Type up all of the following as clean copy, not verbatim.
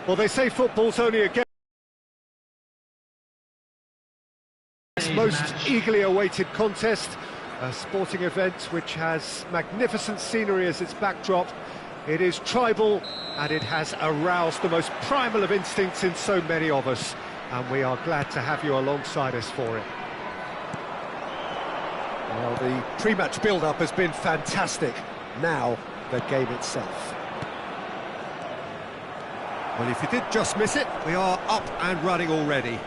Well, they say football's only a game. This most eagerly awaited contest, a sporting event which has magnificent scenery as its backdrop. It is tribal, and it has aroused the most primal of instincts in so many of us, and we are glad to have you alongside us for it. Well, the pre-match build-up has been fantastic. Now, the game itself. Well, if you did just miss it, we are up and running already.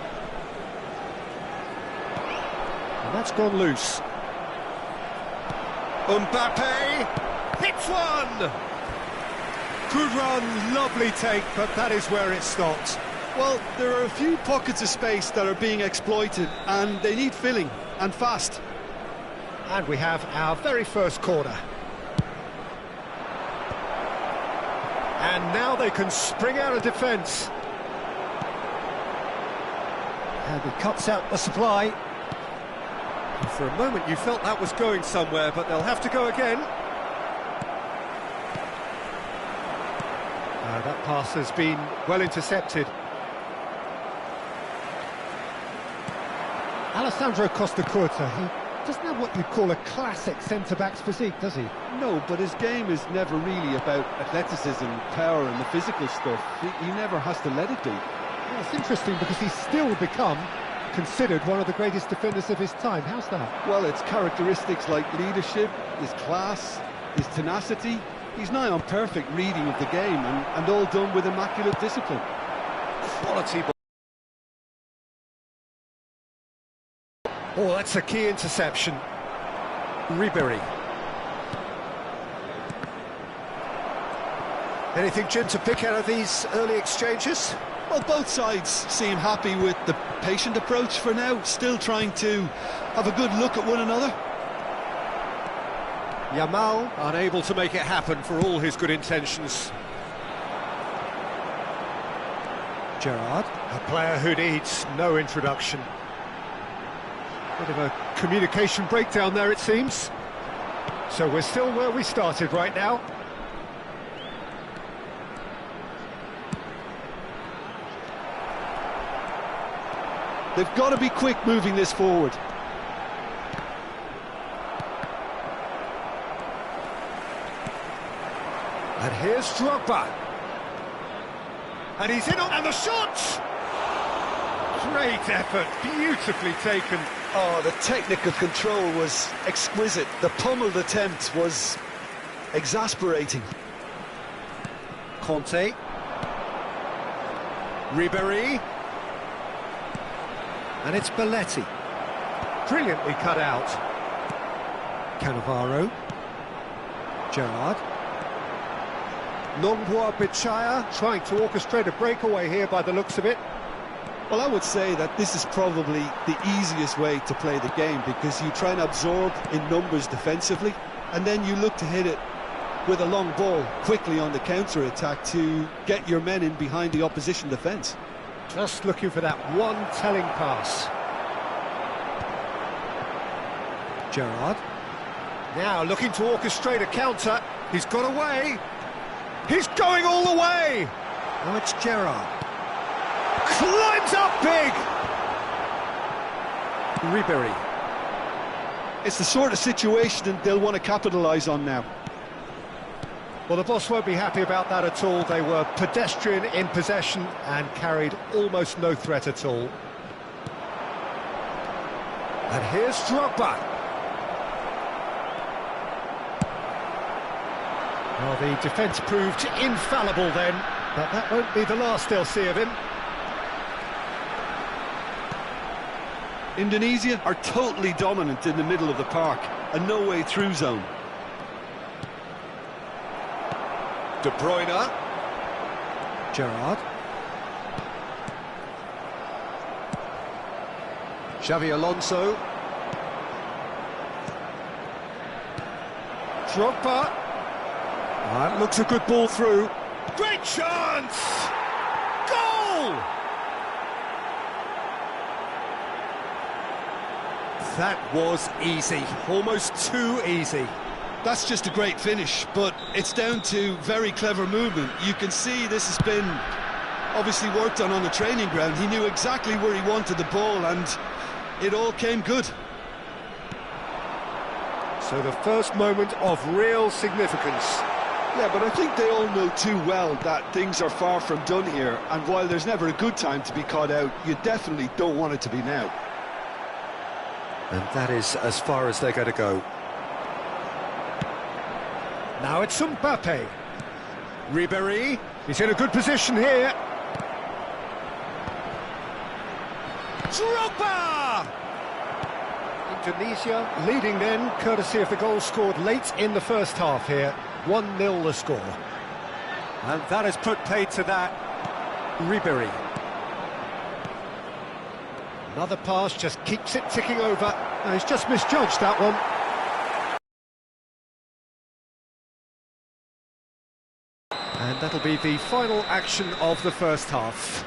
And that's gone loose. Mbappe hits one! Good run, lovely take, but that is where it stops. Well, there are a few pockets of space that are being exploited, and they need filling, and fast. And we have our very first corner. And now they can spring out of defence. And he cuts out the supply. For a moment you felt that was going somewhere, but they'll have to go again. That pass has been well intercepted. Alessandro Costacurta, he doesn't have what you'd call a classic centre-back's physique, does he? No, but his game is never really about athleticism, power and the physical stuff. He never has to let it be. Well, it's interesting because he's still become considered one of the greatest defenders of his time. How's that? Well, it's characteristics like leadership, his class, his tenacity. He's nigh on perfect reading of the game, and all done with immaculate discipline. Quality ball. Oh, that's a key interception. Ribery. Anything, Jim, to pick out of these early exchanges? Well, both sides seem happy with the patient approach for now, still trying to have a good look at one another. Yamal unable to make it happen for all his good intentions. Gerrard, a player who needs no introduction. Bit of a communication breakdown there, it seems. So we're still where we started right now. They've got to be quick moving this forward. And here's Drogba. And he's in on, and the shot! Great effort, beautifully taken. Oh, the technical control was exquisite. The pummeled attempt was exasperating. Conte. Ribery. And it's Belletti. Brilliantly cut out. Cannavaro. Gerrard. Longboa Bichaya trying to orchestrate a breakaway here by the looks of it. Well, I would say that this is probably the easiest way to play the game, because you try and absorb in numbers defensively, and then you look to hit it with a long ball quickly on the counter-attack to get your men in behind the opposition defence. Just looking for that one telling pass. Gerrard. Now looking to orchestrate a counter. He's got away. He's going all the way! Now it's Gerrard. Climbs up big! Ribery. It's the sort of situation they'll want to capitalise on now. Well, the boss won't be happy about that at all. They were pedestrian in possession and carried almost no threat at all. And here's Drogba. Well, the defence proved infallible then, but that won't be the last they'll see of him. Indonesia are totally dominant in the middle of the park, a no-way through zone. De Bruyne. Gerrard. Xavi Alonso. Drogba. That looks a good ball through. Great chance! Goal! That was easy, almost too easy. That's just a great finish, but it's down to very clever movement. You can see this has been obviously worked on the training ground. He knew exactly where he wanted the ball, and it all came good. So the first moment of real significance. Yeah, but I think they all know too well that things are far from done here, and while there's never a good time to be caught out, you definitely don't want it to be now. And that is as far as they're going to go. Now it's Mbappe. Ribéry, he's in a good position here. Drogba! Indonesia leading then, courtesy of the goal scored late in the first half here. 1-0 the score. And that has put paid to that. Ribéry. Another pass, just keeps it ticking over. No, he's just misjudged that one. And that'll be the final action of the first half.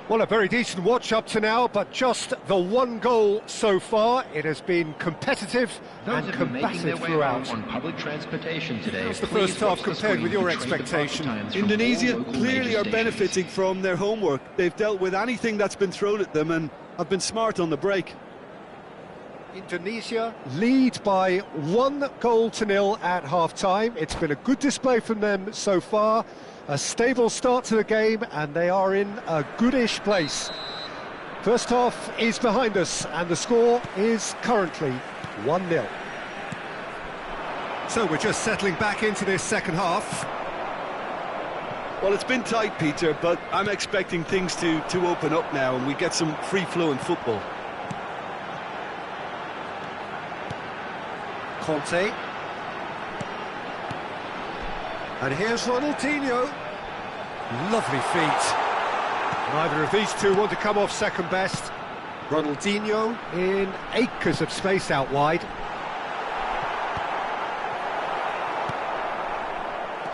Well, a very decent watch up to now, but just the one goal so far. It has been competitive and combative throughout. On public transportation today, how's the first half compared with your expectations? Indonesia clearly are benefiting from their homework. They've dealt with anything that's been thrown at them and have been smart on the break. Indonesia lead by 1-0 at half-time. It's been a good display from them so far. A stable start to the game, and they are in a goodish place. First half is behind us, and the score is currently 1-0. So we're just settling back into this second half. Well, it's been tight, Peter, but I'm expecting things to open up now, and we get some free-flowing football. Conte. And here's Ronaldinho. Lovely feet. Neither of these two want to come off second best. Ronaldinho in acres of space out wide.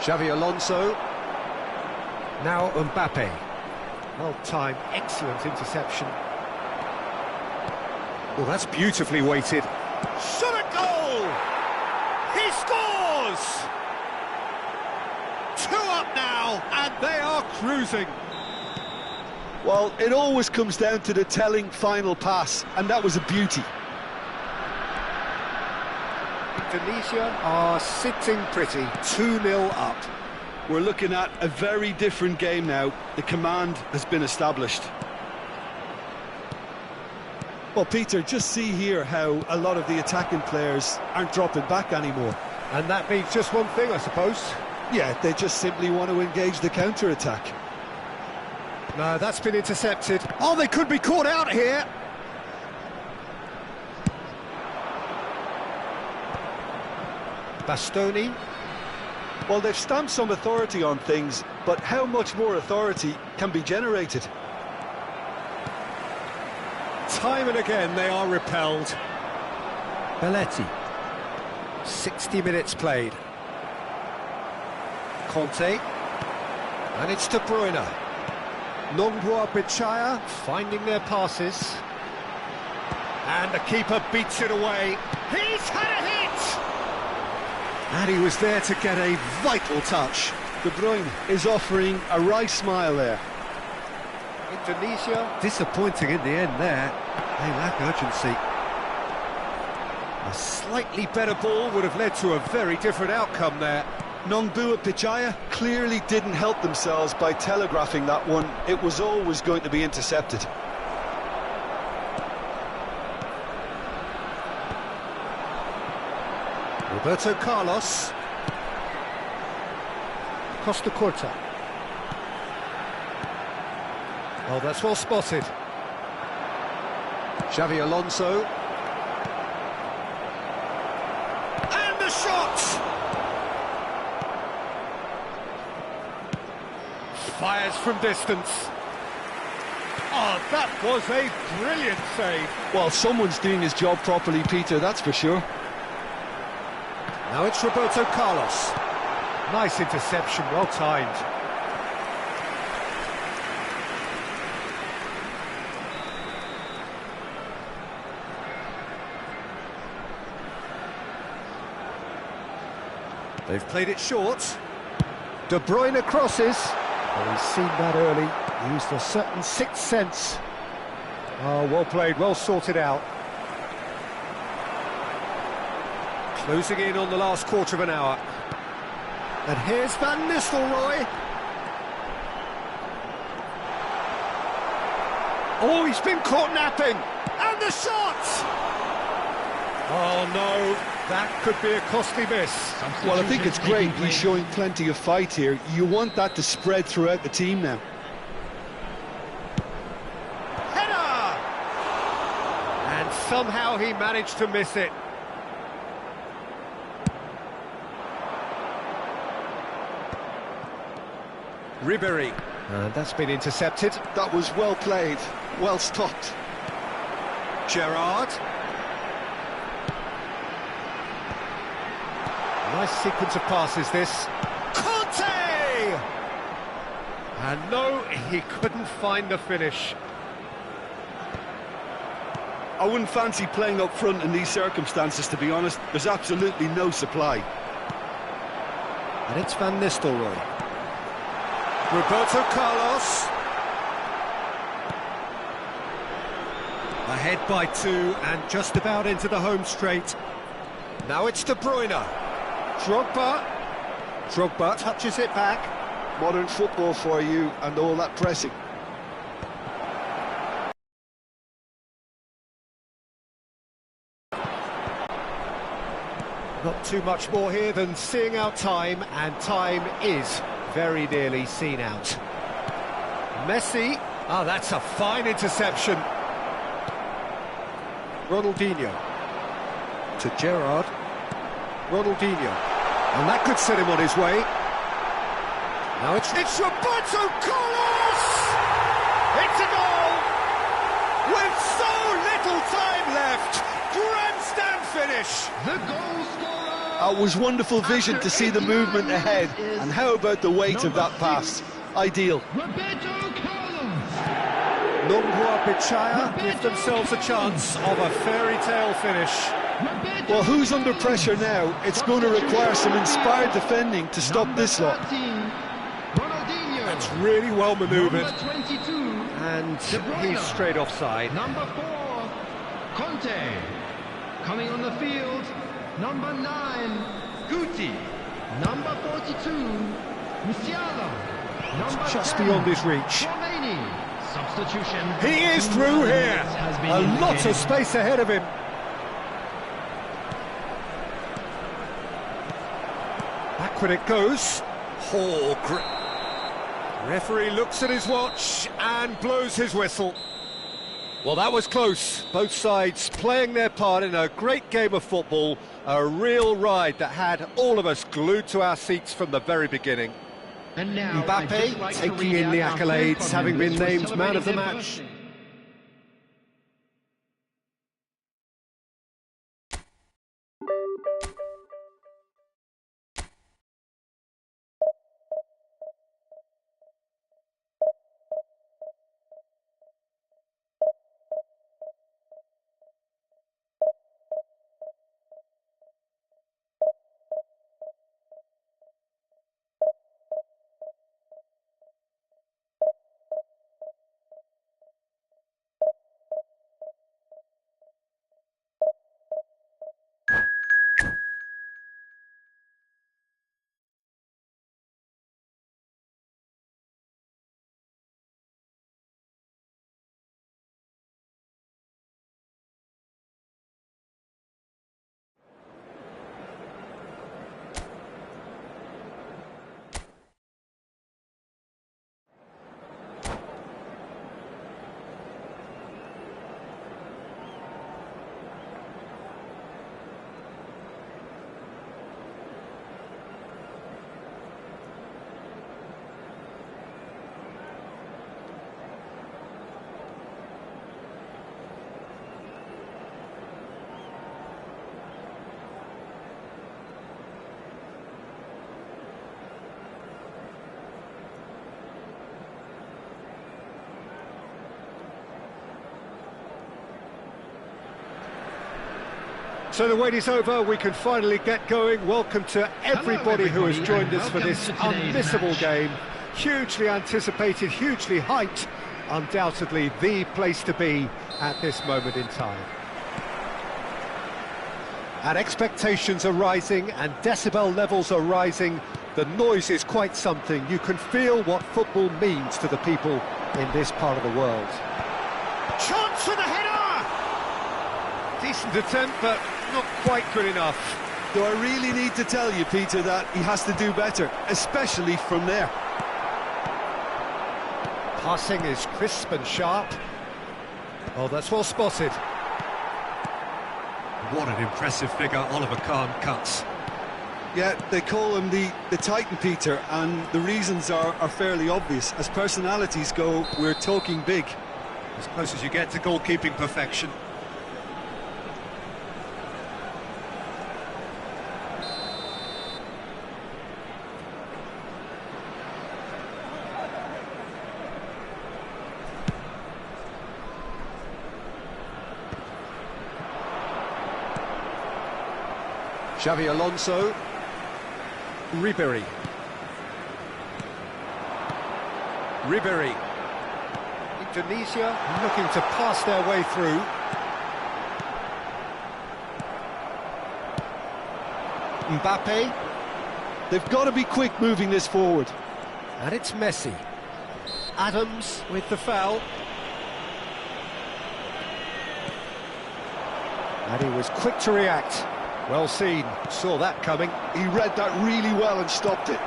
Xavi Alonso. Now Mbappe. Well timed, excellent interception. Well, that's beautifully weighted. Shot a goal! He scores! 2 up now, and they are cruising. Well, it always comes down to the telling final pass, and that was a beauty. Indonesia are sitting pretty, 2-0 up. We're looking at a very different game now. The command has been established. Well, Peter, just see here how a lot of the attacking players aren't dropping back anymore. And that means just one thing, I suppose. Yeah, they just simply want to engage the counter-attack. No, that's been intercepted. Oh, they could be caught out here. Bastoni. Well, they've stamped some authority on things, but how much more authority can be generated? Time and again they are repelled. Belletti. 60 minutes played. Conte. And it's De Bruyne. Nongboa Bichaya finding their passes. And the keeper beats it away. He's had a hit! And he was there to get a vital touch. De Bruyne is offering a wry smile there. Indonesia disappointing in the end there. They lack urgency. A slightly better ball would have led to a very different outcome there. Nongboa Bichaya clearly didn't help themselves by telegraphing that one. It was always going to be intercepted. Roberto Carlos. Costa Curta. Oh, that's well spotted. Xavi Alonso. And the shot! Fires from distance. Oh, that was a brilliant save. Well, someone's doing his job properly, Peter, that's for sure. Now it's Roberto Carlos. Nice interception, well timed. They've played it short. De Bruyne crosses. Well, he's seen that early, used a certain sixth sense. Oh, well played, well sorted out. Closing in on the last quarter of an hour. And here's Van Nistelrooy. Oh, he's been caught napping. And the shot! Oh, no, that could be a costly miss. Well, I think it's great. He's showing plenty of fight here. You want that to spread throughout the team now. Header! And somehow he managed to miss it. Ribéry. And that's been intercepted. That was well played, well stopped. Gerrard. Nice sequence of passes, this. Conte! And no, he couldn't find the finish. I wouldn't fancy playing up front in these circumstances, to be honest. There's absolutely no supply. And it's Van Nistelrooy. Roberto Carlos. Ahead by 2 and just about into the home straight. Now it's De Bruyne. Drogba touches it back. Modern football for you and all that pressing. Not too much more here than seeing out time, and time is very nearly seen out. Messi. Oh, that's a fine interception. Ronaldinho. To Gerrard. Ronaldinho. And that could set him on his way. Now it's Roberto Carlos! It's a goal! With so little time left! Grandstand finish! The goal scorer! It was wonderful vision to see the movement ahead. And how about the weight of that pass? Ideal. Roberto Carlos! Nongwa Bichaya give themselves a chance of a fairy tale finish. Well, who's under pressure now? It's going to require some inspired defending to stop this lot. That's really well manoeuvred. Number 22, And De Bruyne. he's straight offside. Number 4, Conte. Coming on the field, number 9, Guti. Number 42, Musiala. Number Just 10, beyond his reach. Romani. Substitution. He is through here. Has been A lot indicated. of space ahead of him. Back when it goes. Referee looks at his watch and blows his whistle. Well, that was close. Both sides playing their part in a great game of football. A real ride that had all of us glued to our seats from the very beginning. And now, I'd just Mbappe like to taking read in the out our accolades, club having been members named for man of the celebrating match. their birthday. So the wait is over, we can finally get going. Welcome to everybody who has joined us for this unmissable game. Hugely anticipated, hugely hyped. Undoubtedly the place to be at this moment in time. And expectations are rising and decibel levels are rising. The noise is quite something. You can feel what football means to the people in this part of the world. Chance for the header! Decent attempt, but not quite good enough. Do I really need to tell you, Peter, that he has to do better, especially from there? Passing is crisp and sharp. Oh, that's well spotted. What an impressive figure Oliver Kahn cuts. Yeah, they call him the Titan, Peter, and the reasons are fairly obvious. As personalities go, we're talking big. As close as you get to goalkeeping perfection. Xavi Alonso. Ribery. Indonesia looking to pass their way through. Mbappe. They've got to be quick moving this forward. And it's Messi. Adams with the foul. And he was quick to react. Well seen, saw that coming. He read that really well and stopped it.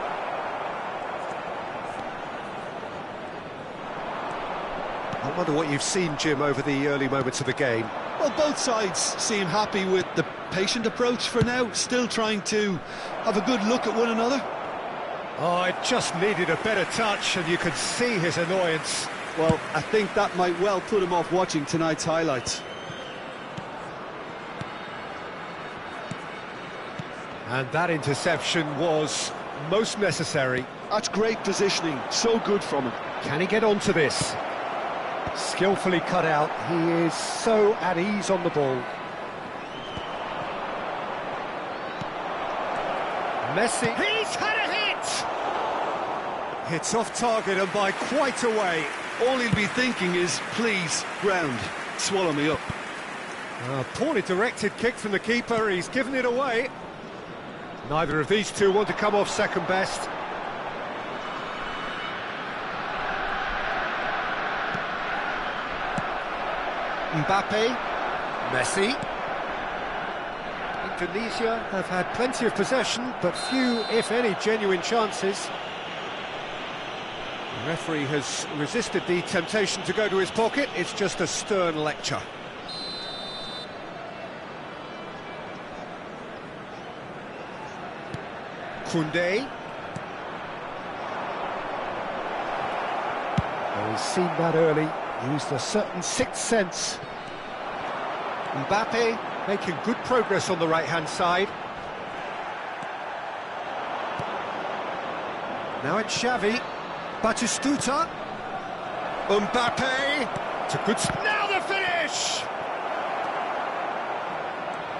I wonder what you've seen, Jim, over the early moments of the game. Well, both sides seem happy with the patient approach for now, still trying to have a good look at one another. Oh, it just needed a better touch, and you could see his annoyance. Well, I think that might well put him off watching tonight's highlights. And that interception was most necessary. That's great positioning, so good from him. Can he get onto this? Skillfully cut out, he is so at ease on the ball. Messi, he's had a hit! It's off target and by quite a way. All he'll be thinking is, please, ground, swallow me up. A poorly directed kick from the keeper, he's given it away. Neither of these two want to come off second best. Mbappe, Messi. Indonesia have had plenty of possession, but few, if any, genuine chances. The referee has resisted the temptation to go to his pocket. It's just a stern lecture. Koundé. Oh, he's seen that early, used a certain sixth sense. Mbappe making good progress on the right-hand side. Now it's Xavi. Batistuta. Mbappe. It's a good... Now the finish!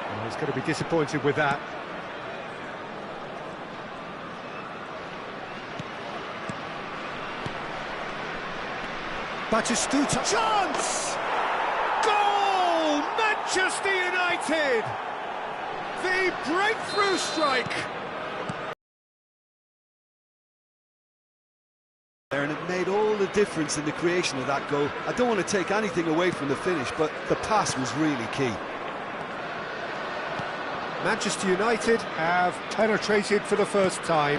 Oh, he's going to be disappointed with that. Batistuta, chance! Goal! Manchester United! The breakthrough strike! And it made all the difference in the creation of that goal. I don't want to take anything away from the finish, but the pass was really key. Manchester United have penetrated for the first time.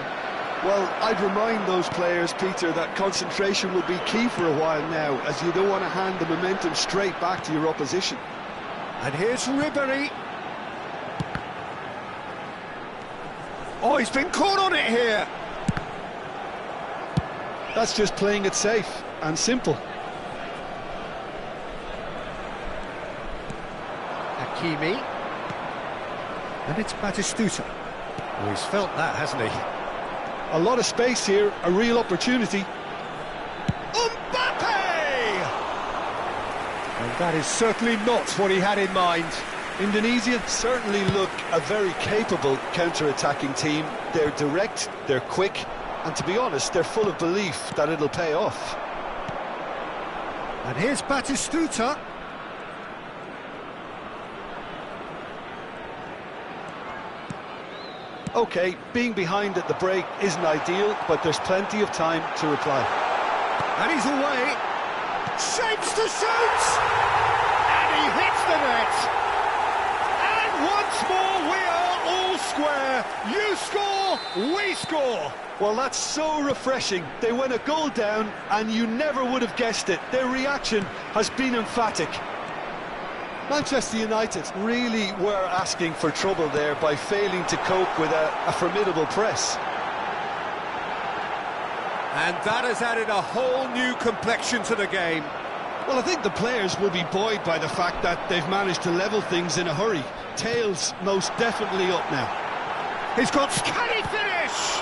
Well, I'd remind those players, Peter, that concentration will be key for a while now, as you don't want to hand the momentum straight back to your opposition. And here's Ribery. Oh, he's been caught on it here. That's just playing it safe and simple. Hakimi. And it's Batistuta. Oh, he's felt that, hasn't he? A lot of space here, a real opportunity. Mbappe! And that is certainly not what he had in mind. Indonesia certainly look a very capable counter-attacking team. They're direct, they're quick, And to be honest, they're full of belief that it'll pay off. And here's Batistuta. OK, being behind at the break isn't ideal, but there's plenty of time to reply. And he's away. Shapes to shoot! And he hits the net! And once more we are all square. You score, we score! Well, that's so refreshing. They went a goal down, and you never would have guessed it. Their reaction has been emphatic. Manchester United really were asking for trouble there by failing to cope with a formidable press. And that has added a whole new complexion to the game. Well, I think the players will be buoyed by the fact that they've managed to level things in a hurry. Tails most definitely up now. He's got... Can he finish?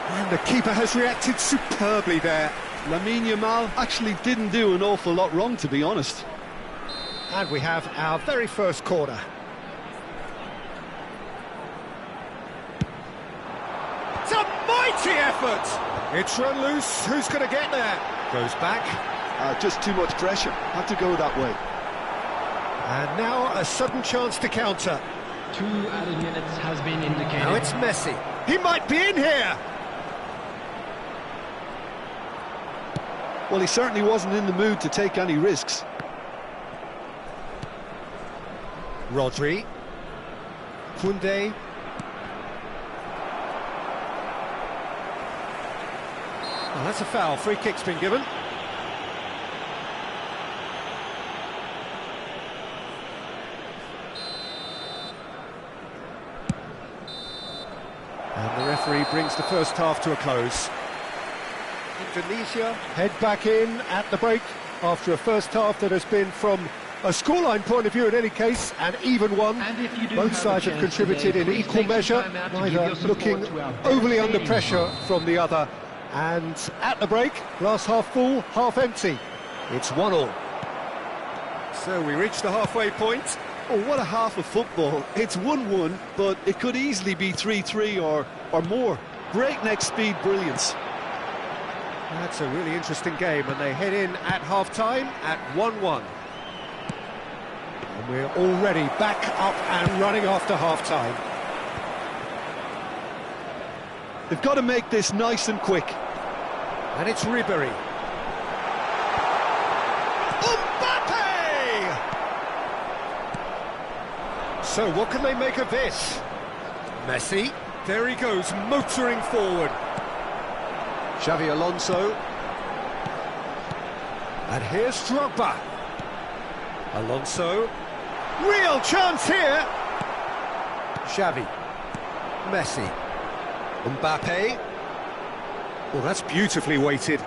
And the keeper has reacted superbly there. Lamine Yamal actually didn't do an awful lot wrong, to be honest. And we have our very first corner. It's a mighty effort! It's run loose, who's going to get there? Goes back. Just too much pressure, had to go that way. And now a sudden chance to counter. 2 added minutes has been indicated. Now it's Messi. He might be in here! Well, he certainly wasn't in the mood to take any risks. Rodri. Koundé. Well, that's a foul. Free kick's been given. And the referee brings the first half to a close. Indonesia head back in at the break after a first half that has been, from a scoreline point of view in any case, an even one. Both sides have contributed in equal measure, neither looking overly under pressure from the other. And at the break, glass half full, half empty. It's 1-1. So we reach the halfway point. Oh, what a half of football. It's 1-1, but it could easily be 3-3 or more. Breakneck speed brilliance. That's a really interesting game, and they head in at half-time at 1-1. And we're already back up and running after half-time. They've got to make this nice and quick. And it's Ribéry. Mbappe! So what can they make of this? Messi, there he goes, motoring forward. Xavi Alonso. And here's Drogba. Alonso. Real chance here. Xavi. Messi. Mbappe. Oh, that's beautifully weighted.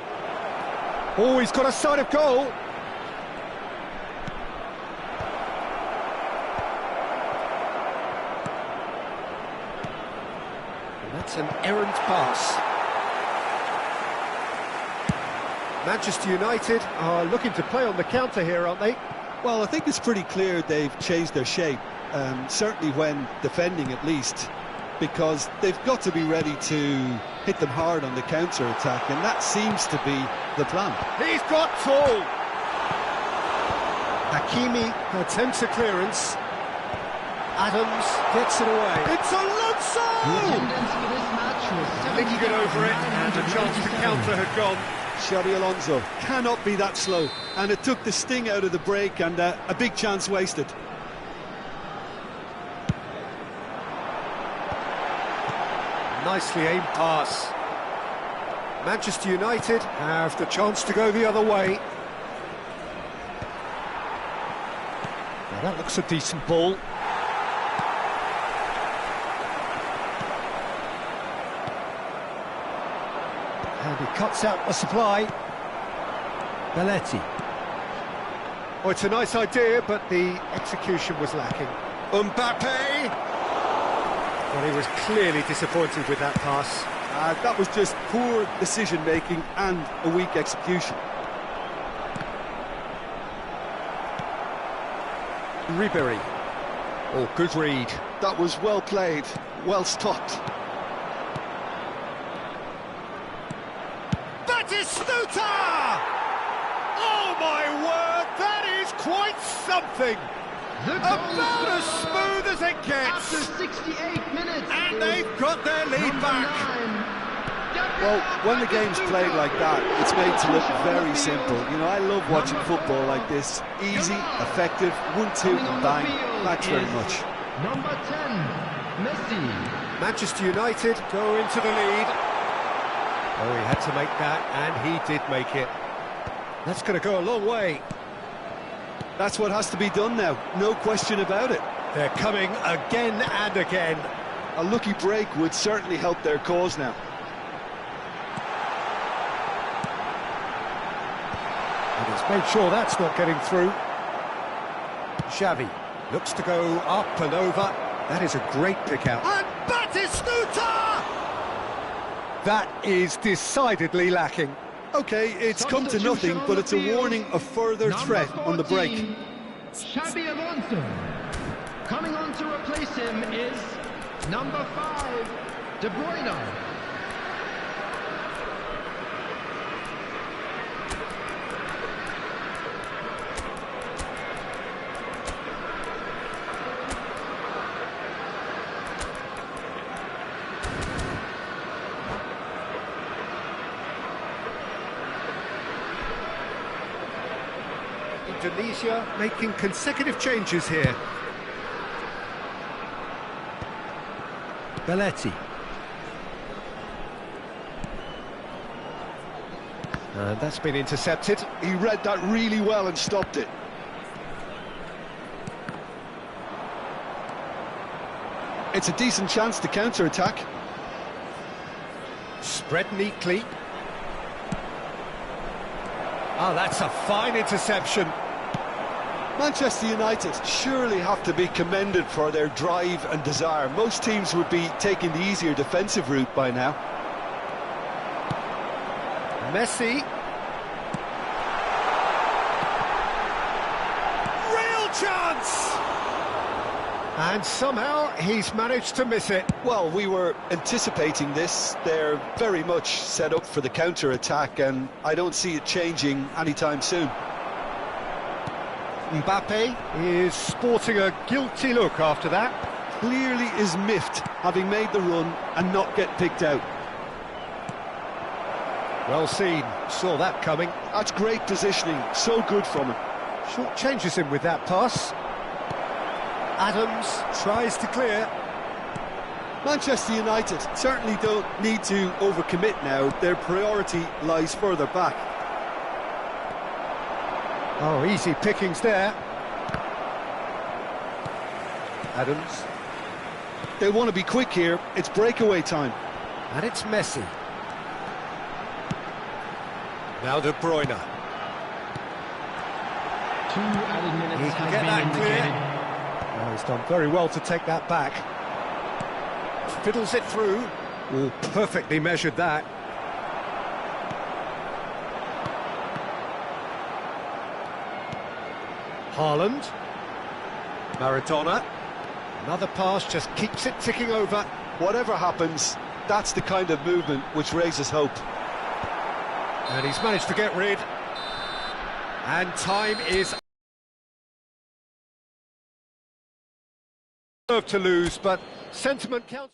Oh, he's got a sight of goal. And that's an errant pass. Manchester United are looking to play on the counter here, aren't they? Well, I think it's pretty clear they've changed their shape, certainly when defending at least, because they've got to be ready to hit them hard on the counter-attack, and that seems to be the plan. He's got tall. Hakimi attempts a clearance. Adams gets it away. It's Alonso! Thinking it over it, and a chance to counter had gone. Xabi Alonso cannot be that slow, and it took the sting out of the break, and a big chance wasted. Nicely aimed pass. Manchester United have the chance to go the other way. Now that looks a decent ball. And he cuts out the supply. Belletti. Oh, it's a nice idea, but the execution was lacking. Mbappe! Well, he was clearly disappointed with that pass. That was just poor decision-making and a weak execution. Ribéry. Oh, good read. That was well played, well stopped. Batistuta! Oh my word, that is quite something! About as smooth as it gets! After 68 minutes, And they've got their lead back! Well, when the game's played like that, it's made to look very simple. You know, I love watching football like this. Easy, effective, 1-2 and bang. Thanks very much. Number 10, Messi. Manchester United go into the lead. Oh, he had to make that, and he did make it. That's going to go a long way. That's what has to be done now, no question about it. They're coming again and again. A lucky break would certainly help their cause now. And he's made sure that's not getting through. Xavi looks to go up and over. That is a great pick out. And Batistuta! That is decidedly lacking. Okay, it's come to nothing, but it's a warning of further threat on the break. Xabi Alonso. Coming on to replace him is number 5, De Bruyne. Indonesia making consecutive changes here. Belletti. And that's been intercepted. He read that really well and stopped it. It's a decent chance to counter-attack. Spread neatly. Oh, that's a fine interception. Manchester United surely have to be commended for their drive and desire. Most teams would be taking the easier defensive route by now. Messi. Real chance! And somehow he's managed to miss it. Well, we were anticipating this. They're very much set up for the counter-attack, and I don't see it changing anytime soon. Mbappe is sporting a guilty look after that. Clearly is miffed, having made the run and not get picked out. Well seen, saw that coming. That's great positioning, so good from him. Short changes him with that pass. Adams tries to clear. Manchester United certainly don't need to overcommit now. Their priority lies further back. Oh, easy pickings there. Adams. They want to be quick here. It's breakaway time. And it's Messi. Now De Bruyne. 2 added minutes He can has get been that indicated. clear. Oh, he's done very well to take that back. Fiddles it through. Oh, perfectly measured that. Haaland. Maradona. Another pass just keeps it ticking over. Whatever happens, that's the kind of movement which raises hope. And he's managed to get rid. And time is to lose, but sentiment counts.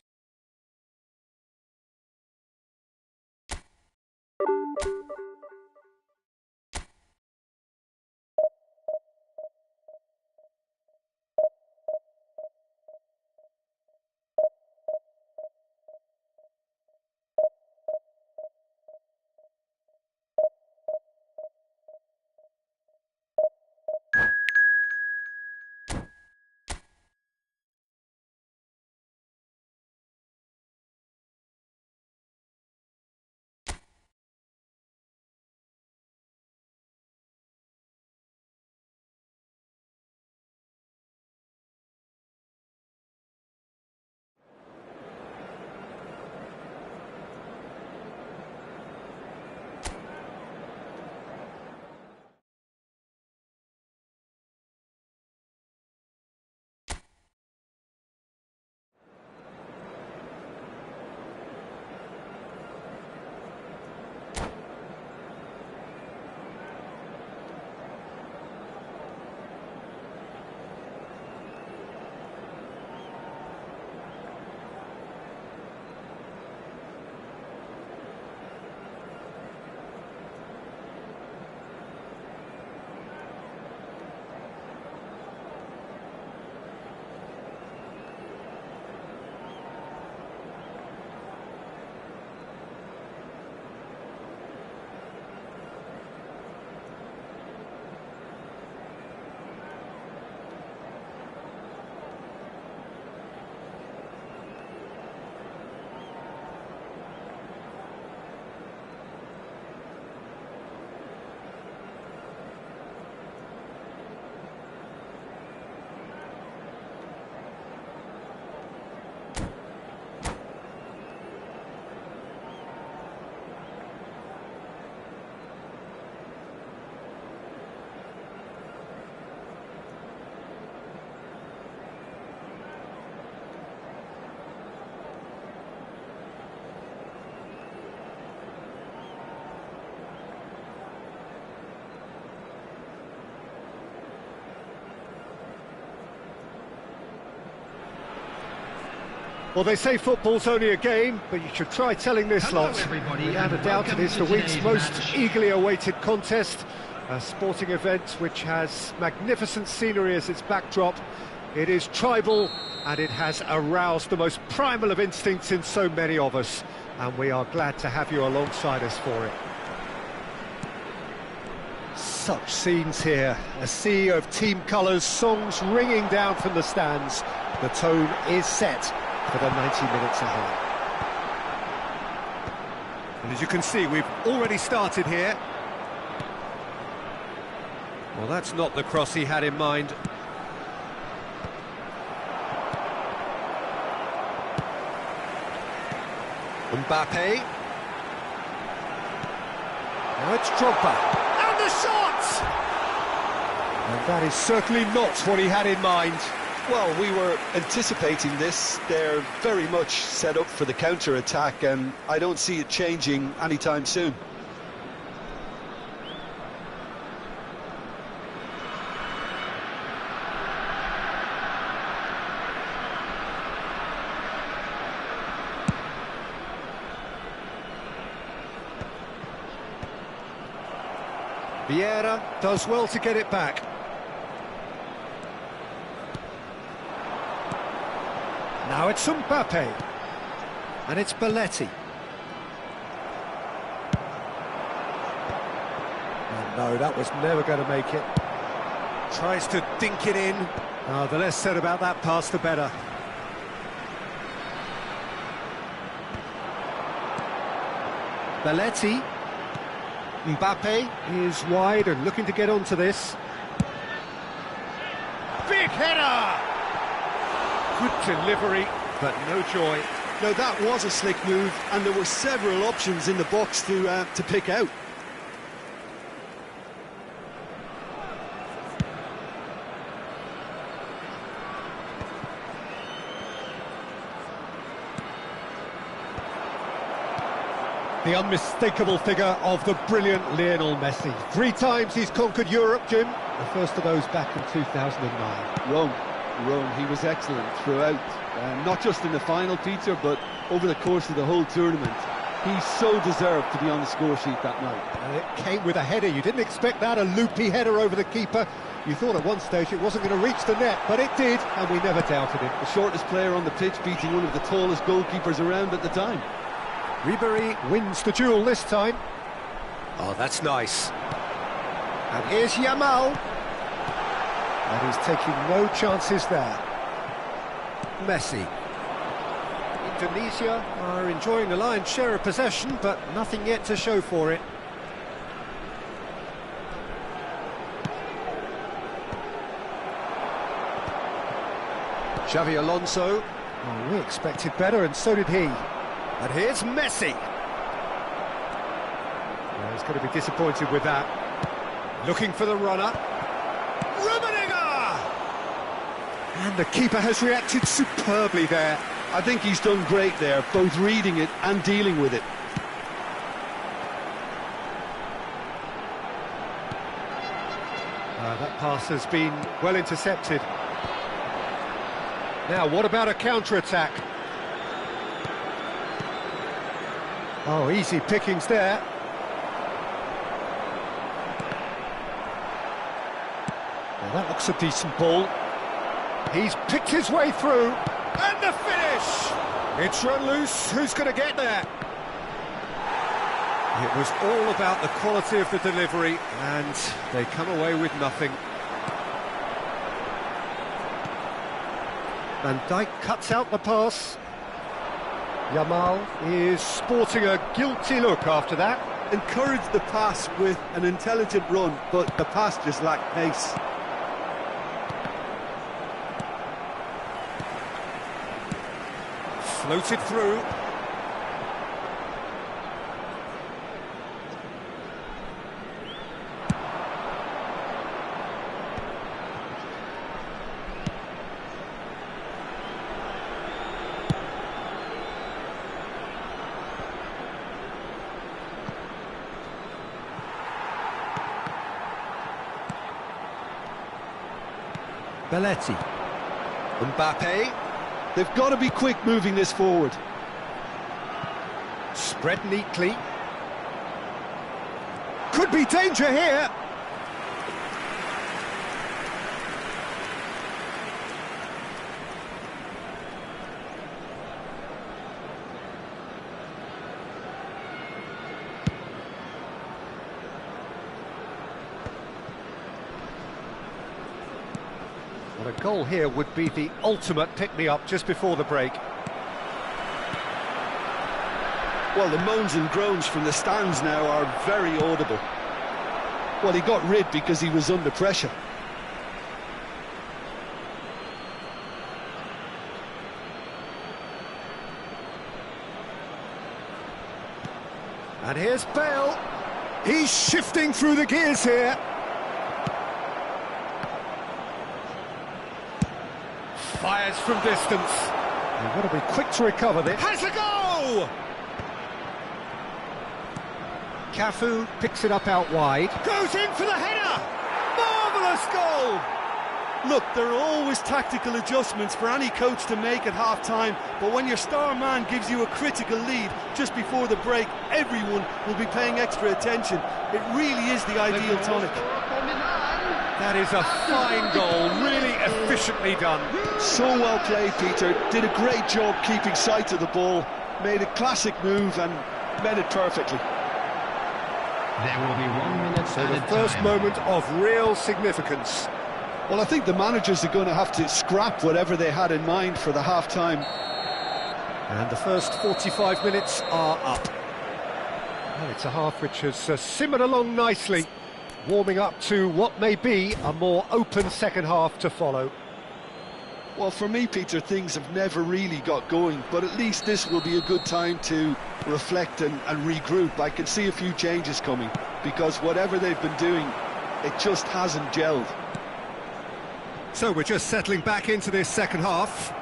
Well, they say football's only a game, but you should try telling this Hello, lot. everybody, Without a and doubt, it welcome is to the week's today's most match. eagerly awaited contest. A sporting event which has magnificent scenery as its backdrop. It is tribal, and it has aroused the most primal of instincts in so many of us. And we are glad to have you alongside us for it. Such scenes here, a sea of team colours, songs ringing down from the stands. The tone is set for the 90 minutes ahead. And as you can see, we've already started here. Well, that's not the cross he had in mind. Mbappe. Now it's Drogba. And the shot! And that is certainly not what he had in mind. Well, we were anticipating this. They're very much set up for the counter-attack, and I don't see it changing anytime soon. Vieira does well to get it back. Now it's Mbappe. And it's Belletti. And no, that was never going to make it. Tries to dink it in. Oh, the less said about that pass, the better. Belletti. Mbappe is wide and looking to get onto this. Big header! Good delivery, but no joy. Now, that was a slick move, and there were several options in the box to pick out. The unmistakable figure of the brilliant Lionel Messi. 3 times he's conquered Europe, Jim. The first of those back in 2009. Rome, he was excellent throughout. Not just in the final, Peter, but over the course of the whole tournament. He so deserved to be on the score sheet that night. And it came with a header. You didn't expect that, a loopy header over the keeper. You thought at one stage it wasn't going to reach the net, but it did, and we never doubted it. The shortest player on the pitch beating one of the tallest goalkeepers around at the time. Ribéry wins the duel this time. Oh, that's nice. And here's Yamal. And he's taking no chances there. Messi. Indonesia are enjoying the lion's share of possession, but nothing yet to show for it. Xavi Alonso. Oh, we expected better, and so did he. And here's Messi. Well, he's going to be disappointed with that. Looking for the runner. Rummenigge! And the keeper has reacted superbly there. I think he's done great there, both reading it and dealing with it. That pass has been well intercepted. Now, what about a counter-attack? Oh, easy pickings there. Well, that looks a decent ball. He's picked his way through. And the finish! It's run loose. Who's going to get there? It was all about the quality of the delivery, and they come away with nothing. Van Dijk cuts out the pass. Yamal is sporting a guilty look after that. Encouraged the pass with an intelligent run, but the pass just lacked pace. Floated through. Belletti. Mbappe. They've got to be quick moving this forward. Spread neatly. Could be danger here. Well, a goal here would be the ultimate pick-me-up just before the break. Well, the moans and groans from the stands now are very audible. Well, he got rid because he was under pressure. And here's Bale. He's shifting through the gears here. Fires from distance. You've got to be quick to recover this. Has a go! Cafu picks it up out wide. Goes in for the header! Marvellous goal! Look, there are always tactical adjustments for any coach to make at half-time, but when your star man gives you a critical lead just before the break, everyone will be paying extra attention. It really is the ideal tonic. That is a fine goal, really efficiently done. So well played, Peter. Did a great job keeping sight of the ball, made a classic move and met it perfectly. There will be 1 minute So the first moment of real significance. Well, I think the managers are going to have to scrap whatever they had in mind for the half-time. And the first 45 minutes are up. Well, it's a half which has simmered along nicely, warming up to what may be a more open second half to follow. Well, for me, Peter, things have never really got going, but at least this will be a good time to reflect and regroup. I can see a few changes coming, because whatever they've been doing, it just hasn't gelled. So we're just settling back into this second half.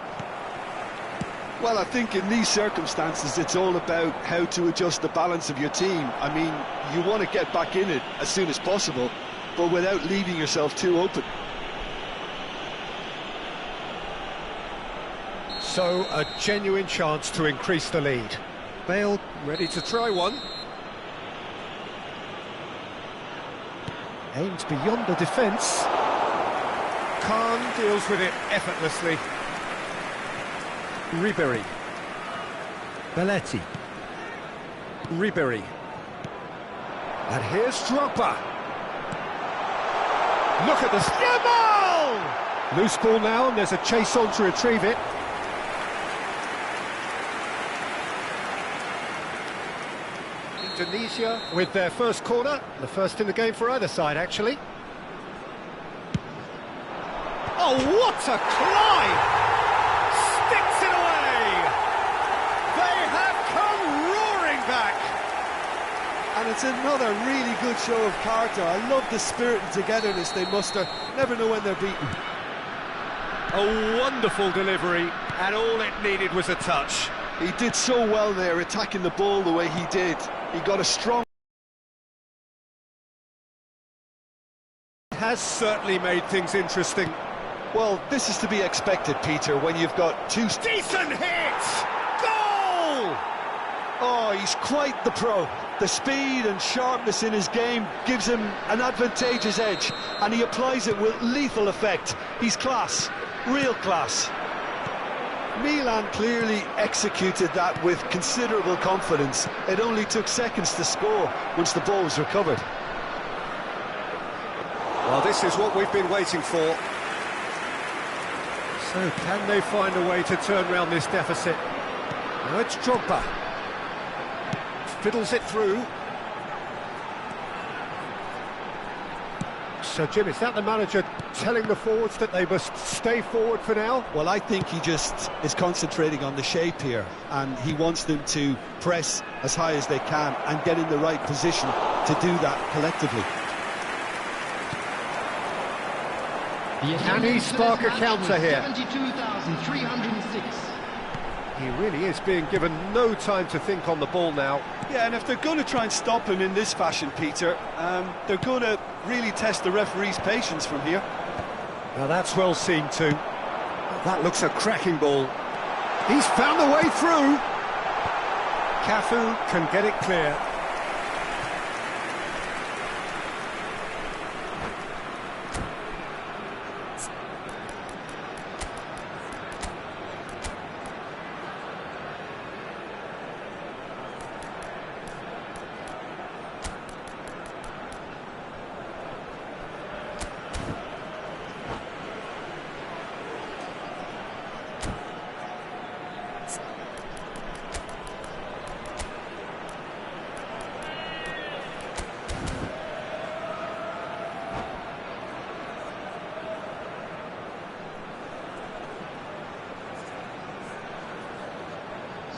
Well, I think in these circumstances, it's all about how to adjust the balance of your team. I mean, you want to get back in it as soon as possible, but without leaving yourself too open. So, a genuine chance to increase the lead. Bale ready to try one. Aims beyond the defence. Khan deals with it effortlessly. Ribéry. Belletti. Ribéry. And here's Drogba. Look at the ball! Loose ball now, and there's a chase on to retrieve it. Indonesia with their first corner, the first in the game for either side, actually. Oh, what a climb! Sticks it away! They have come roaring back! And it's another really good show of character. I love the spirit and togetherness they muster. Never know when they're beaten. A wonderful delivery, and all it needed was a touch. He did so well there, attacking the ball the way he did. He got a strong... Has certainly made things interesting. Well, this is to be expected, Peter, when you've got two... Decent hit! Goal! Oh, he's quite the pro. The speed and sharpness in his game gives him an advantageous edge, and he applies it with lethal effect. He's class, real class. Milan clearly executed that with considerable confidence. It only took seconds to score once the ball was recovered. Well, this is what we've been waiting for. So, can they find a way to turn around this deficit? Now it's Drogba. Fiddles it through. So, Jim, is that the manager telling the forwards that they must stay forward for now? Well, I think he just is concentrating on the shape here, and he wants them to press as high as they can and get in the right position to do that collectively. Can he spark a counter here? 72,306. He really is being given no time to think on the ball now. Yeah, and if they're going to try and stop him in this fashion, Peter, they're going to really test the referee's patience from here. Now that's well seen too. That looks a cracking ball. He's found the way through. Cafu can get it clear.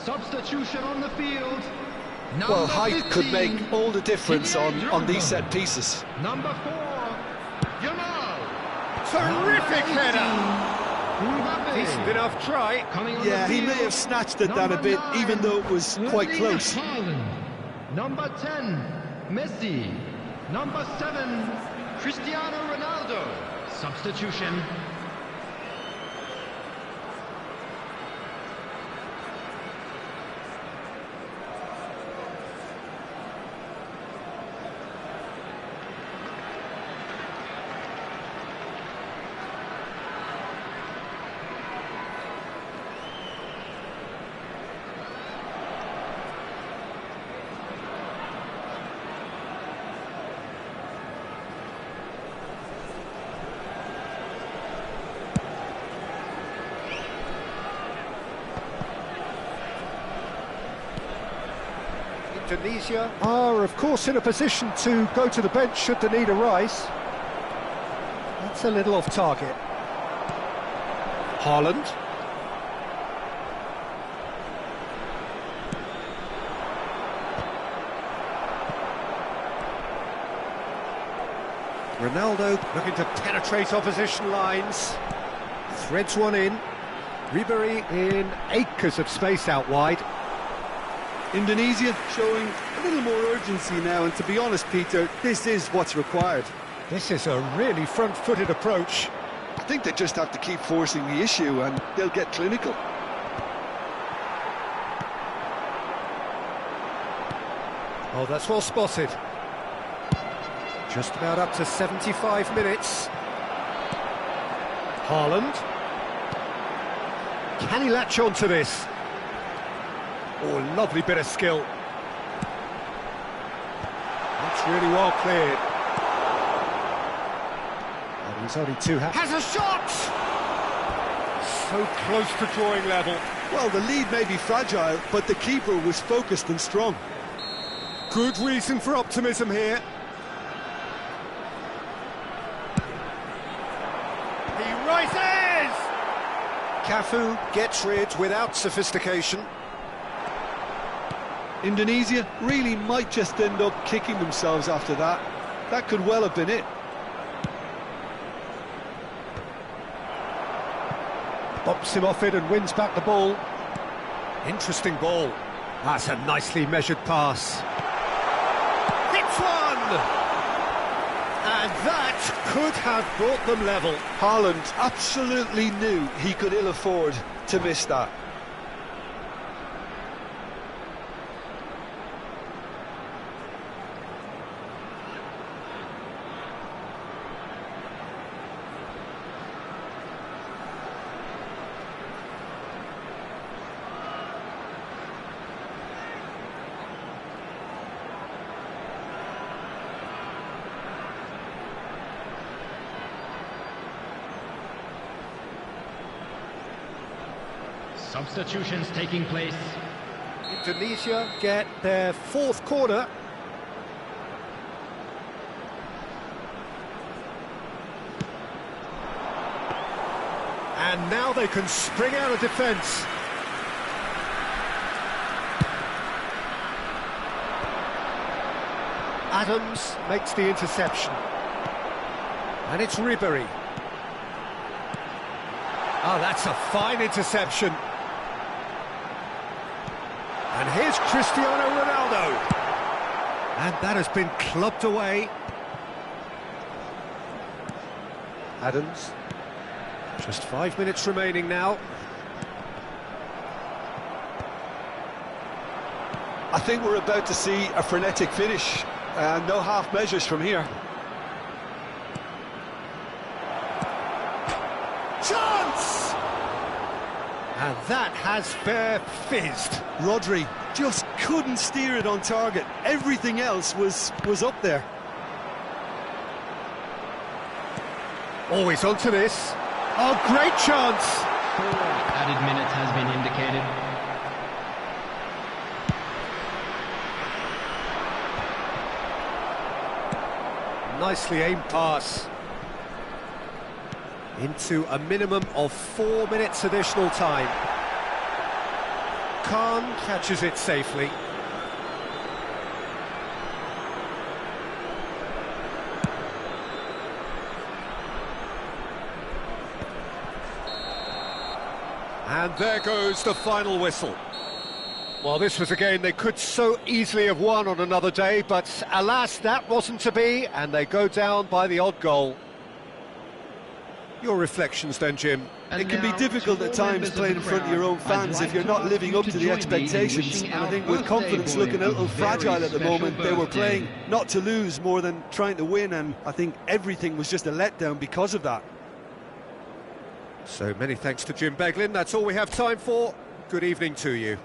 Substitution on the field. Well, height 15, could make all the difference on these set pieces. Number 4, Yamal. Terrific header! Mbappe. Decent enough try. Coming on Yeah, the he field. may have snatched it down a Number bit, 9, even though it was quite Erling close. Haaland. Number 10, Messi. Number 7, Cristiano Ronaldo. Substitution. Indonesia are, of course, in a position to go to the bench should the need arise. That's a little off target. Haaland. Ronaldo looking to penetrate opposition lines. Threads one in. Ribery in acres of space out wide. Indonesia showing a little more urgency now, and to be honest, Peter, this is what's required. This is a really front-footed approach. I think they just have to keep forcing the issue and they'll get clinical. Oh, that's well spotted. Just about up to 75 minutes. Haaland. Can he latch on to this? Oh, lovely bit of skill. That's really well cleared. And he's only too happy. Has a shot! So close to drawing level. Well, the lead may be fragile, but the keeper was focused and strong. Good reason for optimism here. He rises! Cafu gets rid without sophistication. Indonesia really might just end up kicking themselves after that. That could well have been it. Bops him off it and wins back the ball. Interesting ball. That's a nicely measured pass. Hits one! And that could have brought them level. Haaland absolutely knew he could ill afford to miss that. Substitutions taking place. Indonesia get their fourth corner. And now they can spring out of defence. Adams makes the interception. And it's Ribery. Oh, that's a fine interception. And here's Cristiano Ronaldo. And that has been clubbed away. Adams. Just 5 minutes remaining now. I think we're about to see a frenetic finish. No half measures from here. Chance! And that has fair fizzed. Rodri just couldn't steer it on target. Everything else was up there. Always onto this. Oh, great chance! 4 added minutes has been indicated. Nicely aimed pass. Into a minimum of 4 minutes additional time. Khan catches it safely. And there goes the final whistle. Well, this was a game they could so easily have won on another day, but alas, that wasn't to be, and they go down by the odd goal. Your reflections then, Jim? It can be difficult at times playing in front of your own fans if you're not living up to the expectations. And I think with confidence looking a little fragile at the moment, they were playing not to lose more than trying to win, and I think everything was just a letdown because of that. So many thanks to Jim Beglin. That's all we have time for. Good evening to you.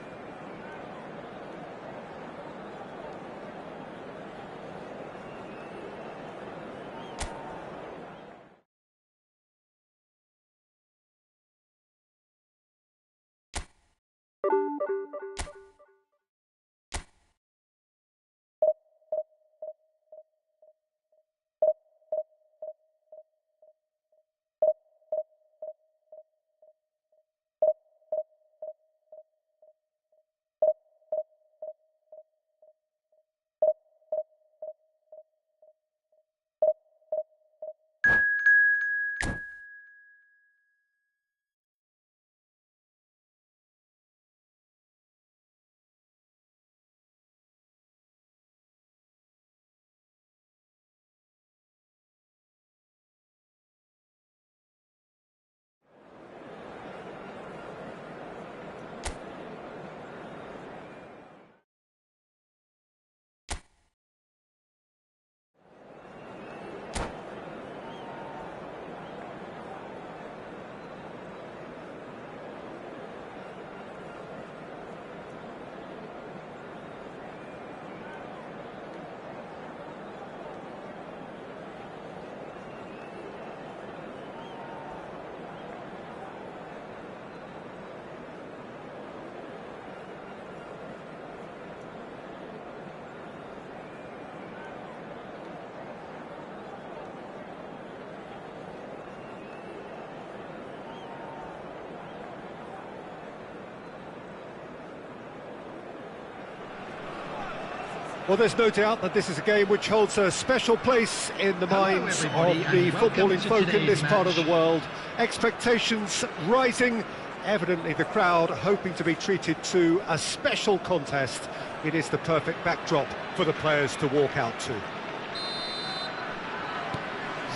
Well, there's no doubt that this is a game which holds a special place in the minds of the footballing folk in this part of the world. Expectations rising, evidently the crowd hoping to be treated to a special contest. It is the perfect backdrop for the players to walk out to.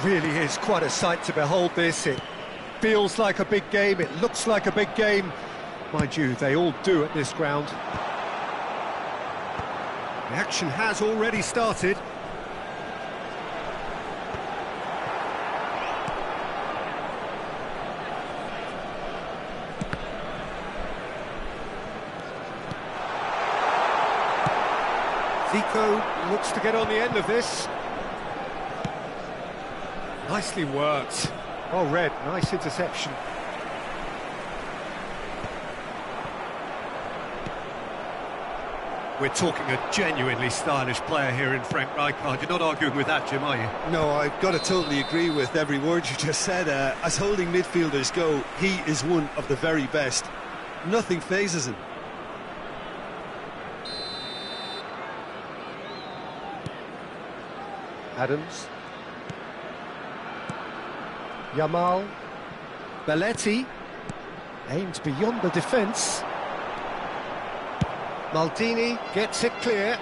Really is quite a sight to behold this. It feels like a big game, it looks like a big game. Mind you, they all do at this ground. The action has already started. Zico looks to get on the end of this. Nicely worked. Oh, Red, nice interception. We're talking a genuinely stylish player here in Frank Rijkaard. You're not arguing with that, Jim, are you? No, I've got to totally agree with every word you just said. As holding midfielders go, he is one of the very best. Nothing phases him. Adams. Yamal. Belletti. Aimed beyond the defence. Maldini gets it clear.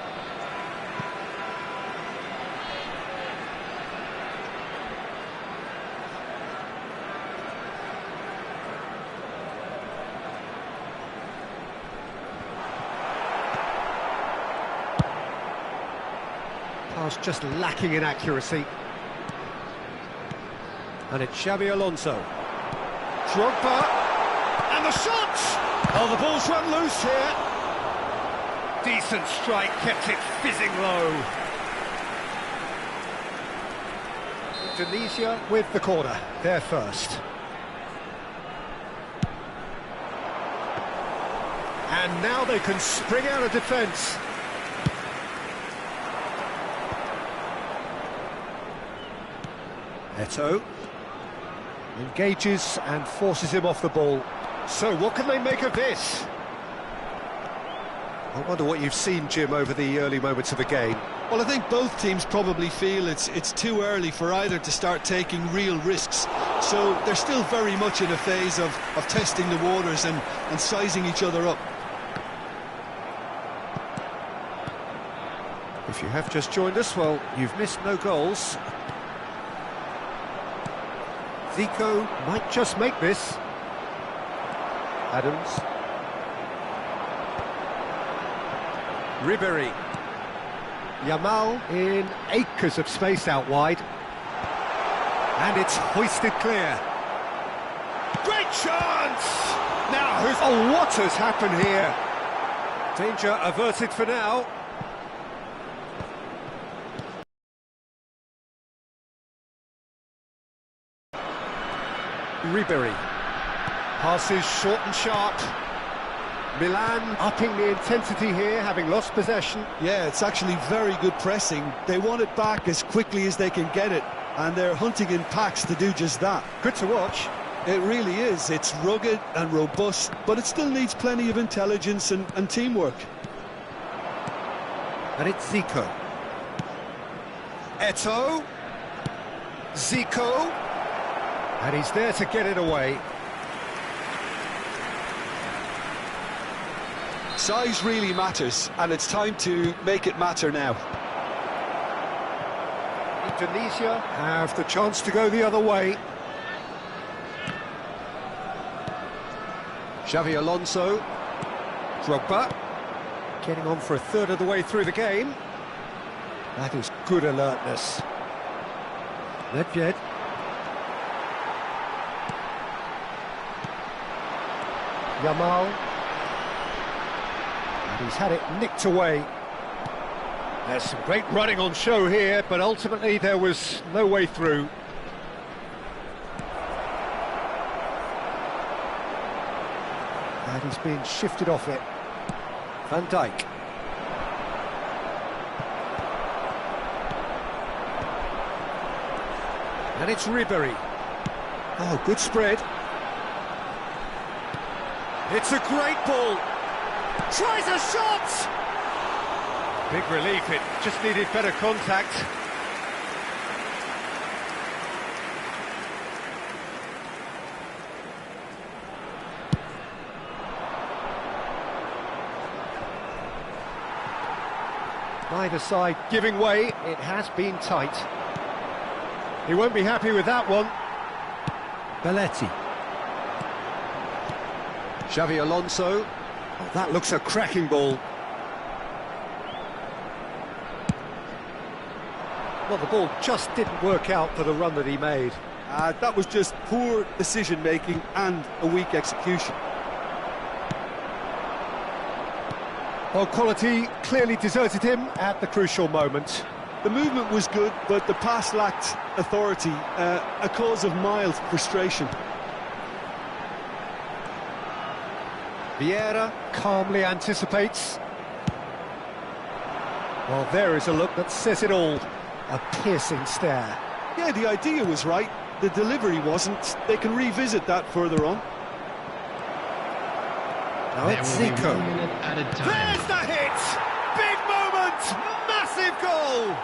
was just lacking in accuracy. And it's Xabi Alonso. Drogba, and the shot! Oh, the ball's run loose here. Decent strike, kept it fizzing low. Indonesia with the corner, they're first. And now they can spring out of defence. Eto'o engages and forces him off the ball. So what can they make of this? I wonder what you've seen, Jim, over the early moments of the game. Well, I think both teams probably feel it's too early for either to start taking real risks. So they're still very much in a phase of testing the waters and sizing each other up. If you have just joined us, well, you've missed no goals. Zico might just make this. Adams. Ribery. Yamal in acres of space out wide. And it's hoisted clear. Great chance! Now, oh, what has happened here? Danger averted for now. Ribery. Passes short and sharp. Milan upping the intensity here, having lost possession. Yeah, it's actually very good pressing. They want it back as quickly as they can get it, and they're hunting in packs to do just that. Good to watch. It really is. It's rugged and robust, but it still needs plenty of intelligence and teamwork. And it's Zico. Eto'o. Zico. And he's there to get it away. Size really matters, and it's time to make it matter now. Indonesia have the chance to go the other way. Xabi Alonso. Drogba. Getting on for a third of the way through the game. That is good alertness. Nedved. Yamal. And he's had it nicked away. There's some great running on show here, but ultimately there was no way through. And he's being shifted off it. Van Dijk. And it's Ribery. Oh, good spread. It's a great ball. Tries a shot! Big relief, it just needed better contact. Neither side giving way, it has been tight. He won't be happy with that one. Belletti. Xabi Alonso. Oh, that looks a cracking ball. Well, the ball just didn't work out for the run that he made. That was just poor decision-making and a weak execution. Well, quality clearly deserted him at the crucial moment. The movement was good, but the pass lacked authority, a cause of mild frustration. Vieira calmly anticipates. Well, there is a look that says it all. A piercing stare. Yeah, the idea was right. The delivery wasn't. They can revisit that further on. Now it's Zico. There's the hit! Big moment! Massive goal!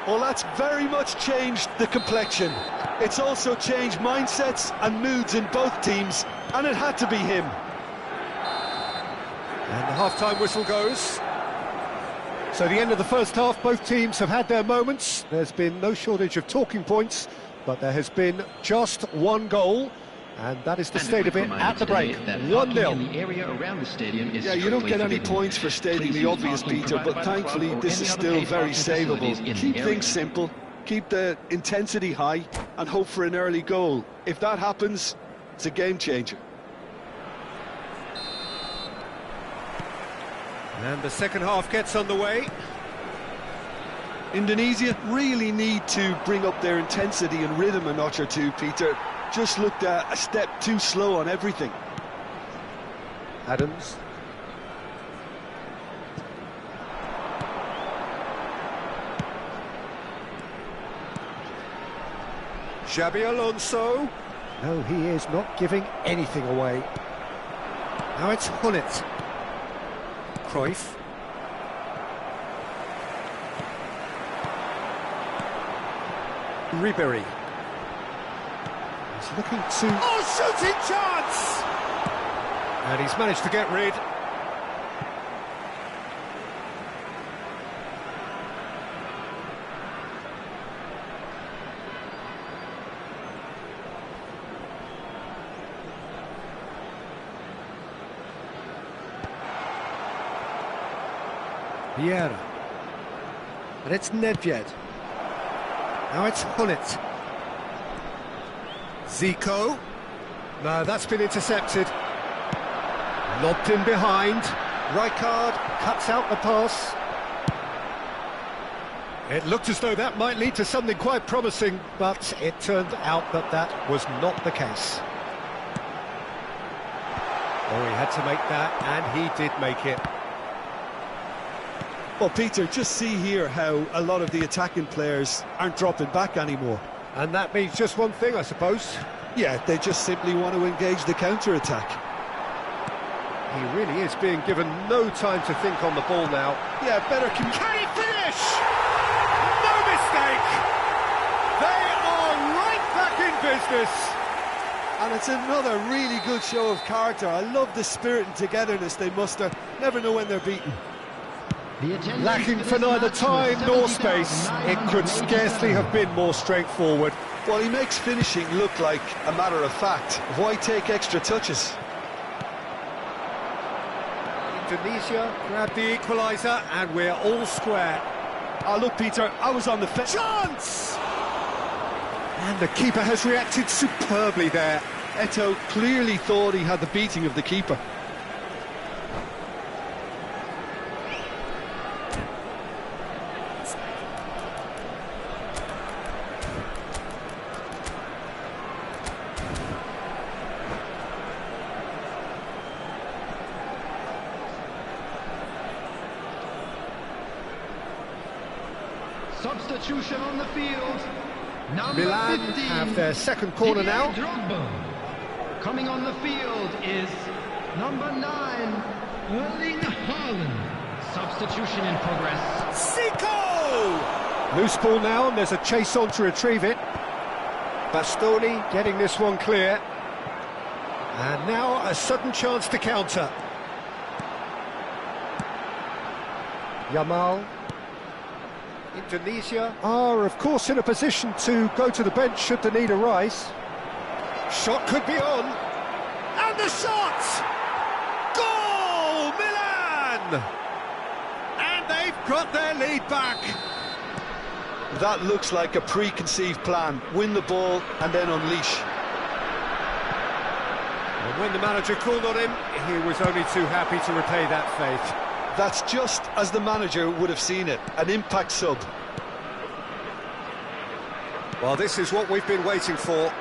Well, that's very much changed the complexion. It's also changed mindsets and moods in both teams, and it had to be him. And the half-time whistle goes. So the end of the first half, both teams have had their moments. There's been no shortage of talking points, but there has been just one goal. And that is the And a state quick of it reminder at the today break. that 1-0. parking in the area around the stadium is Yeah, you don't strictly get any forbidden. points for stating Please the use obvious, parking Peter, provided but by the club thankfully or this any is other still paid very parking facilities savable. in the Keep area. things simple, keep the intensity high, and hope for an early goal. If that happens, it's a game changer. And the second half gets underway. Indonesia really need to bring up their intensity and rhythm a notch or two, Peter. Just looked a step too slow on everything. Adams. Xabi Alonso. No, he is not giving anything away. Now it's Hullet. Cruyff. Ribery. He's looking to... Oh, shooting chance! And he's managed to get rid. Vieira. And it's Nedved. Now it's Hullet. Zico. No, that's been intercepted. Lobbed in behind. Rijkaard cuts out the pass. It looked as though that might lead to something quite promising, but it turned out that that was not the case. Oh, he had to make that, and he did make it. Well, Peter, just see here how a lot of the attacking players aren't dropping back anymore. And that means just one thing, I suppose. Yeah, they just simply want to engage the counter-attack. He really is being given no time to think on the ball now. Yeah, better... Can he finish? No mistake! They are right back in business! And it's another really good show of character. I love the spirit and togetherness they muster. Never know when they're beaten. Lacking for neither time nor space, it could scarcely have been more straightforward. Well, he makes finishing look like a matter of fact. Why take extra touches? Indonesia grabbed the equaliser, and we're all square. Oh, look, Peter, I was on the fence. Chance! And the keeper has reacted superbly there. Eto'o clearly thought he had the beating of the keeper. Substitution on the field. Number Milan 15, have their second corner now. Drogba. Coming on the field is number 9, Erling Haaland. Substitution in progress. Zico! Loose ball now, and there's a chase on to retrieve it. Bastoni getting this one clear. And now a sudden chance to counter. Yamal. Indonesia are, of course, in a position to go to the bench should the need arise. Shot could be on. And the shot! Goal, Milan! And they've got their lead back. That looks like a preconceived plan. Win the ball and then unleash. And when the manager called on him, he was only too happy to repay that faith. That's just as the manager would have seen it, an impact sub. Well, this is what we've been waiting for.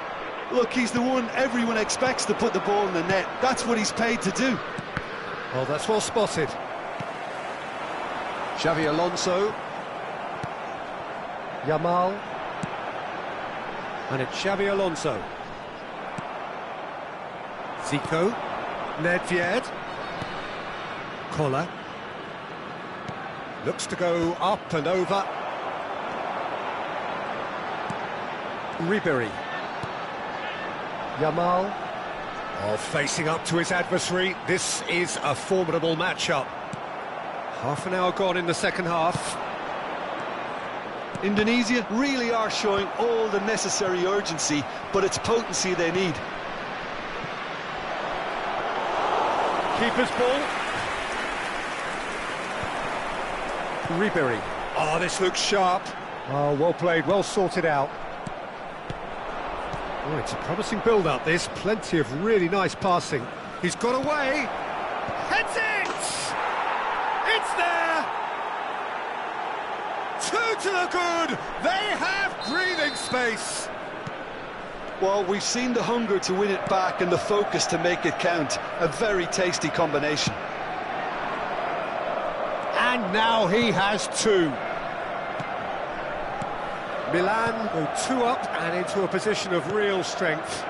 Look, he's the one everyone expects to put the ball in the net. That's what he's paid to do. Well, that's well spotted. Xabi Alonso. Yamal. And it's Xabi Alonso. Zico. Nedved. Koller. Looks to go up and over. Ribery. Yamal. Oh, facing up to his adversary. This is a formidable matchup. Half an hour gone in the second half. Indonesia really are showing all the necessary urgency, but it's potency they need. Keeper's ball. Ribery. Oh, this looks sharp. Oh, well played, well sorted out. Oh, it's a promising build-up, this. Plenty of really nice passing. He's got away. Heads it! It's there! 2 to the good! They have breathing space! Well, we've seen the hunger to win it back and the focus to make it count. A very tasty combination. And now he has 2. Milan go 2 up and into a position of real strength.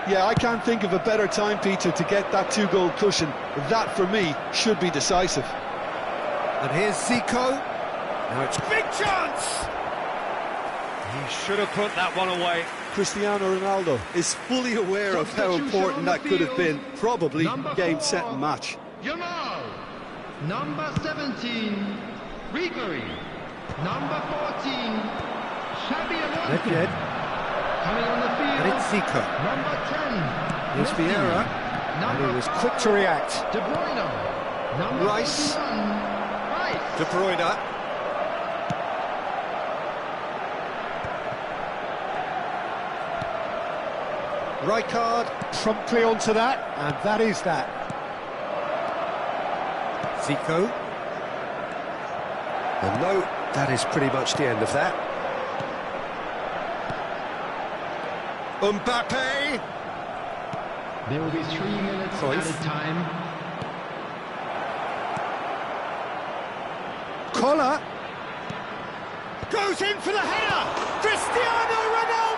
Yeah, I can't think of a better time, Peter, to get that 2-goal cushion. That, for me, should be decisive. And here's Zico. Now it's big chance! He should have put that one away. Cristiano Ronaldo is fully aware of how important that could have been. Probably game, set and match. Jamal. Number 17, Ribery. Number 14, Xabi Alonso. Coming on the field, And it's Zico. number 10, Here's Messi. Vieira. And he was quick to react. De Bruyne. Number Rice. 41, Rice. De Bruyne. Rijkaard promptly onto that, and that is that. Zico. And no, that is pretty much the end of that. Mbappe. There will be 3 minutes Cruyff. added time. Collar. Goes in for the header. Cristiano Ronaldo.